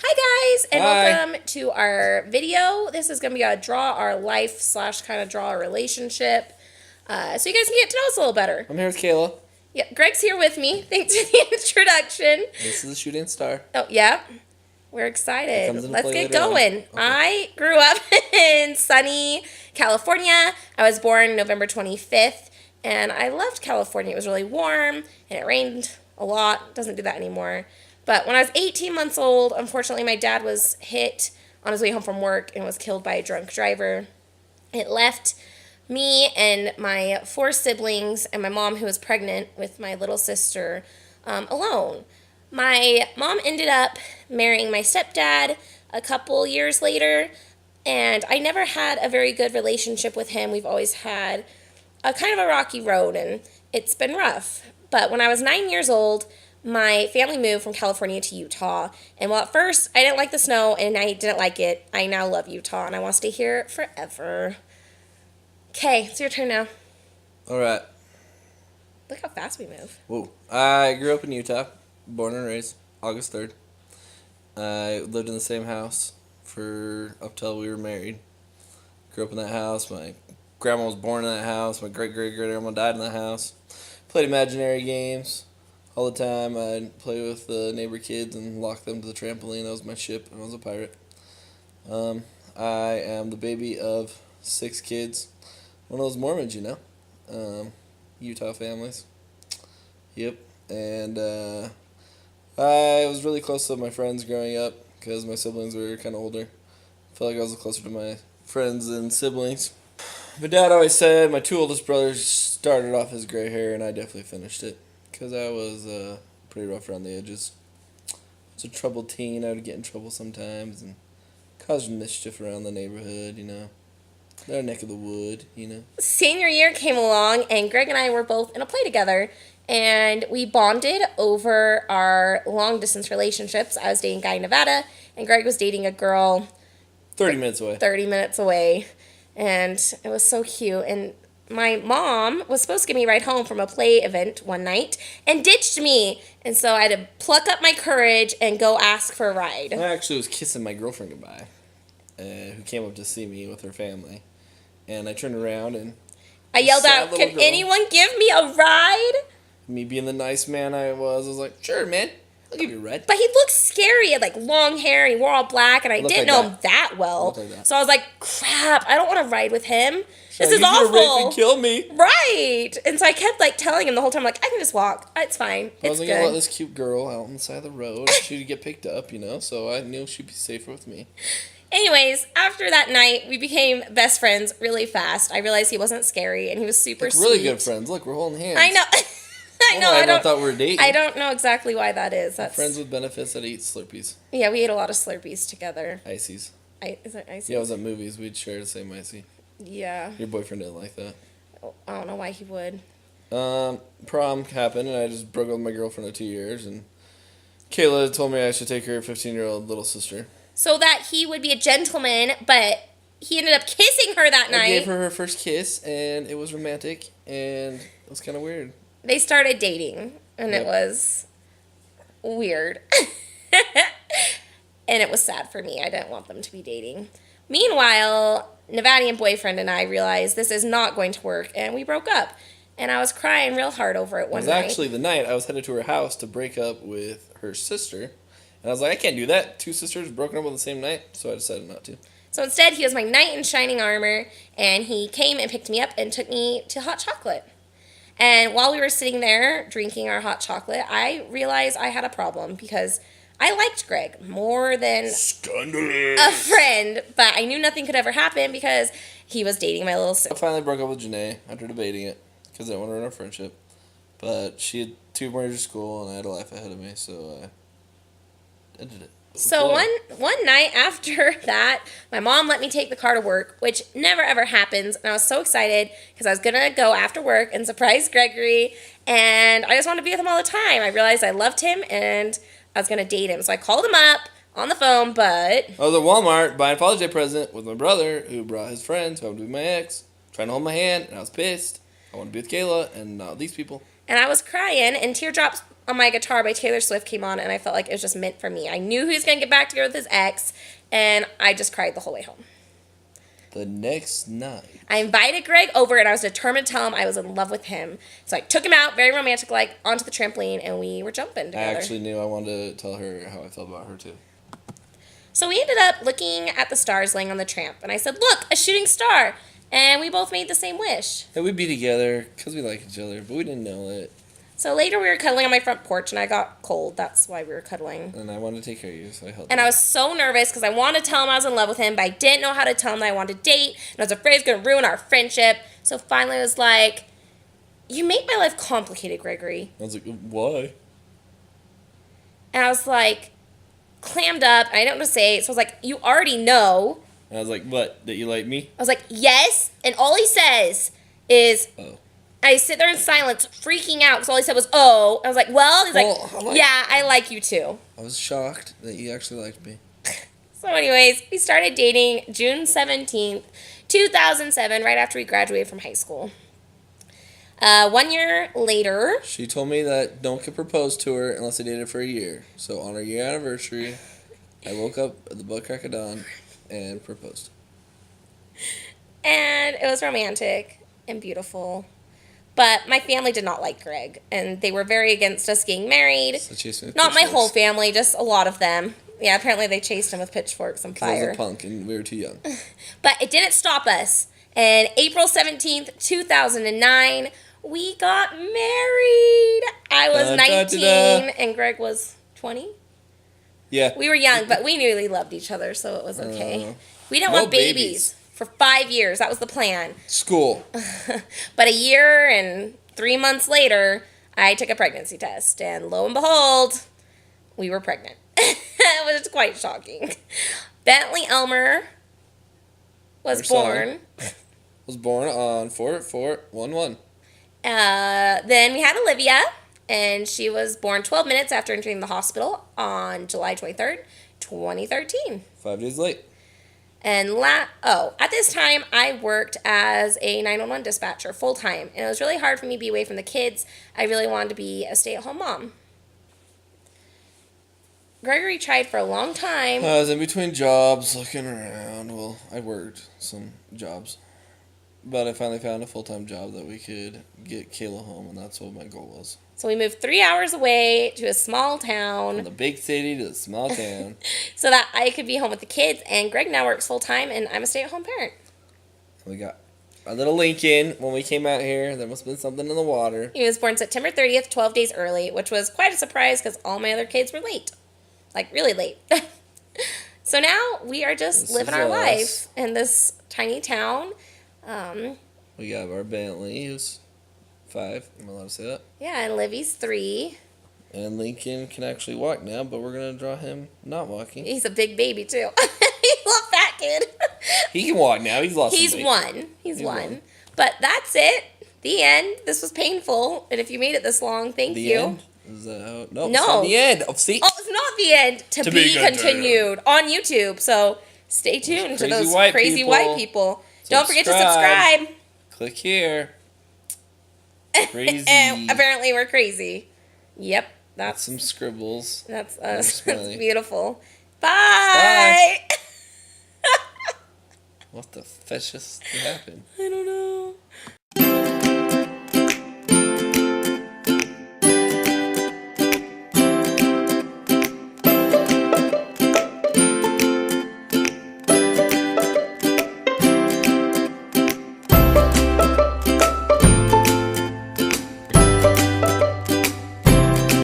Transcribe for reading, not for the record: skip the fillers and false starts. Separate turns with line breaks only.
Hi guys, and
Hi.
welcome to our video. This is going to be a draw our life / kind of draw our relationship, so you guys can get to know us a little better.
I'm here with Kayla.
Yeah, Greg's here with me. Thanks for the introduction.
This is the shooting star.
Oh yeah, we're
It
excited.
comes into
Let's
play
get
later on.
going.
Okay.
I grew up in sunny California. I was born November 25th, and I loved California. It was really warm, and it rained a lot. It doesn't do that anymore. But when I was 18 months old, unfortunately, my dad was hit on his way home from work and was killed by a drunk driver. It left me and my 4 siblings and my mom, who was pregnant with my little sister, alone. My mom ended up marrying my stepdad a couple years later, and I never had a very good relationship with him. We've always had a kind of a rocky road, and it's been rough. But when I was 9 years old, my family moved from California to Utah. And while at first I didn't like the snow and I didn't like it, I now love Utah and I want to stay here forever. Okay, it's your turn now.
All right.
Look how fast we move.
Whoa. I grew up in Utah, born and raised, August 3rd. I lived in the same house for up till we were married. Grew up in that house. My grandma was born in that house. My great-great-great-grandma died in that house. Played imaginary games all the time. I'd play with the neighbor kids and lock them to the trampoline. That was my ship, and I was a pirate. I am the baby of 6 kids. One of those Mormons, you know. Utah families. Yep. And I was really close to my friends growing up because my siblings were kind of older. I felt like I was closer to my friends and siblings. My dad always said my 2 oldest brothers started off as gray hair, and I definitely finished it because I was pretty rough around the edges. I was a troubled teen. I would get in trouble sometimes and cause mischief around the neighborhood, you know. Our neck of the wood, you know.
Senior year came along, and Greg and I were both in a play together, and we bonded over our long distance relationships. I was dating a guy in Nevada, and Greg was dating a girl
30 minutes away.
30 minutes away, and it was so cute. And my mom was supposed to get me a ride home from a play event one night and ditched me, and so I had to pluck up my courage and go ask for a ride.
I actually was kissing my girlfriend goodbye, who came up to see me with her family, and I turned around and
I yelled
sad
out,
little
"Can
girl.
anyone give me a ride?"
me being the nice man I was like, sure, man, I'll give you a ride.
But he looked scary. He had like long hair and he wore all black, and I
Looked
didn't
like
know him that well.
Looked like that.
So I was like, crap, I don't want to ride with him. This is
He's gonna rape
awful.
and kill me.
Right. And so I kept like telling him the whole time, like, I can just walk. It's fine.
I
It's
wasn't gonna let
good.
this cute girl out on the side of the road. She'd get picked up, you know, so I knew she'd be safer with me.
Anyways, after that night, we became best friends really fast. I realized he wasn't scary and he was super sweet.
Really good friends. Look, we're holding hands.
I know. I know.
I thought we were dating.
I don't know exactly why that is. That's
Friends with benefits that eat Slurpees.
Yeah, we ate a lot of Slurpees together.
Ices.
Is it icy?
Yeah, it was at movies. We'd share the same icy.
Yeah.
Your boyfriend didn't like that.
I don't know why he would.
Prom happened, and I just broke up with my girlfriend of 2 years, and Kayla told me I should take her 15-year-old little sister.
So that he would be a gentleman, but he ended up kissing her that night.
I gave her first kiss, and it was romantic, and it was kind of weird.
They started dating, and
Yep.
it was weird. And it was sad for me. I didn't want them to be dating. Meanwhile, Nevadian boyfriend and I realized this is not going to work, and we broke up. And I was crying real hard over it
It
one
was
night.
actually the night I was headed to her house to break up with her sister, and I was like, I can't do that. 2 sisters broken up on the same night, so I decided not to.
So instead, he was my knight in shining armor, and he came and picked me up and took me to hot chocolate. And while we were sitting there drinking our hot chocolate, I realized I had a problem because I liked Greg more than
Scandalous!
a friend, but I knew nothing could ever happen because he was dating my little
I
sister.
finally broke up with Janae after debating it because I didn't want to ruin our friendship. But she had 2 more years of school and I had a life ahead of me, so I ended it.
So one night after that, my mom let me take the car to work, which never ever happens, and I was so excited because I was gonna go after work and surprise Gregory, and I just wanted to be with him all the time. I realized I loved him and I was gonna date him, so I called him up on the phone, but
I was at Walmart buying a Father's Day present with my brother who brought his friends who happened to be my ex, trying to hold my hand, and I was pissed. I wanted to be with Kayla and not these people.
and I was crying, and teardrops on My Guitar by Taylor Swift came on, and I felt like it was just meant for me. I knew he was going to get back together with his ex, and I just cried the whole way home.
The next night.
I invited Greg over, and I was determined to tell him I was in love with him. So I took him out, very romantic, like, onto the trampoline, and we were jumping together.
I actually knew I wanted to tell her how I felt about her, too.
So we ended up looking at the stars laying on the tramp, and I said, look, a shooting star. And we both made the same wish.
And we'd be together because we like each other, but we didn't know it.
So later we were cuddling on my front porch, and I got cold. That's why we were cuddling.
And I wanted to take care of you, so I held
And I was so nervous because I wanted to tell him I was in love with him, but I didn't know how to tell him that I wanted to date, and I was afraid it was going to ruin our friendship. So finally I was like, you make my life complicated, Gregory.
I was like, why?
And I was like, clammed up, and I didn't know what to say. So I was like, you already know.
And I was like, what? That you like me?
I was like, yes. And all he says is,
Oh.
I sit there in silence, freaking out, because all he said was, oh. I was like, well, he's like, yeah, I like you too.
I was shocked that you actually liked me.
So anyways, we started dating June 17th, 2007, right after we graduated from high school. 1 year later,
She told me that no one could propose to her unless they dated for a year. So on our year anniversary, I woke up at the butt crack of dawn and proposed.
and it was romantic and beautiful. But my family did not like Greg, and they were very against us getting married.
So chased me with
Not my
pitchforks.
whole family, just a lot of them. Yeah, apparently they chased him with pitchforks and
'Cause I was
fire.
a punk and we were too young.
But it didn't stop us. And April 17th, 2009, we got married. I was
Da, da, da,
19
da.
and Greg was 20.
Yeah.
We were young, but we knew we loved each other, so it was okay. We didn't
no
want babies for 5 years. That was the plan.
School.
But a year and 3 months later, I took a pregnancy test, and lo and behold, we were pregnant. It was quite shocking. Bentley Elmer was
Our son.
born.
Was born on 4/4/11.
Then we had Olivia, and she was born 12 minutes after entering the hospital on July 23rd, 2013.
5 days late.
And at this time, I worked as a 911 dispatcher full-time, and it was really hard for me to be away from the kids. I really wanted to be a stay-at-home mom. Gregory tried for a long time.
I was in between jobs looking around. Well, I worked some jobs. But I finally found a full-time job that we could get Kayla home, and that's what my goal was.
So we moved 3 hours away to a small
From
town
the big city to the small town.
so that I could be home with the kids. And Greg now works full-time, and I'm a stay-at-home parent.
We got our little Lincoln when we came out here. There must have been something in the water.
He was born September 30th, 12 days early, which was quite a surprise because all my other kids were late. Like, really late. So now we are just
This
living
is
our
us.
life in this tiny town.
We got our Bentley, who's 5. Am I allowed to say that?
Yeah, and Livy's 3.
And Lincoln can actually walk now, but we're going to draw him not walking.
He's a big baby, too. I love that kid.
He can walk now. He's lost
He's
some weight.
one. He's
He's
one.
one.
But that's it. The end. This was painful. And if you made it this long, thank
The
you.
end? Is that how? No,
No.
it's not the end. Oh, see?
Oh, it's not the end. To be
be
continued on YouTube. So stay tuned to
crazy
those
white
crazy
people.
white people. Don't forget to
Subscribe.
subscribe.
Click here. Crazy.
And apparently we're crazy. Yep.
That's
That's
some scribbles.
that's
Another
us.
smiley.
That's beautiful. Bye.
What the fetchest happened?
I don't know.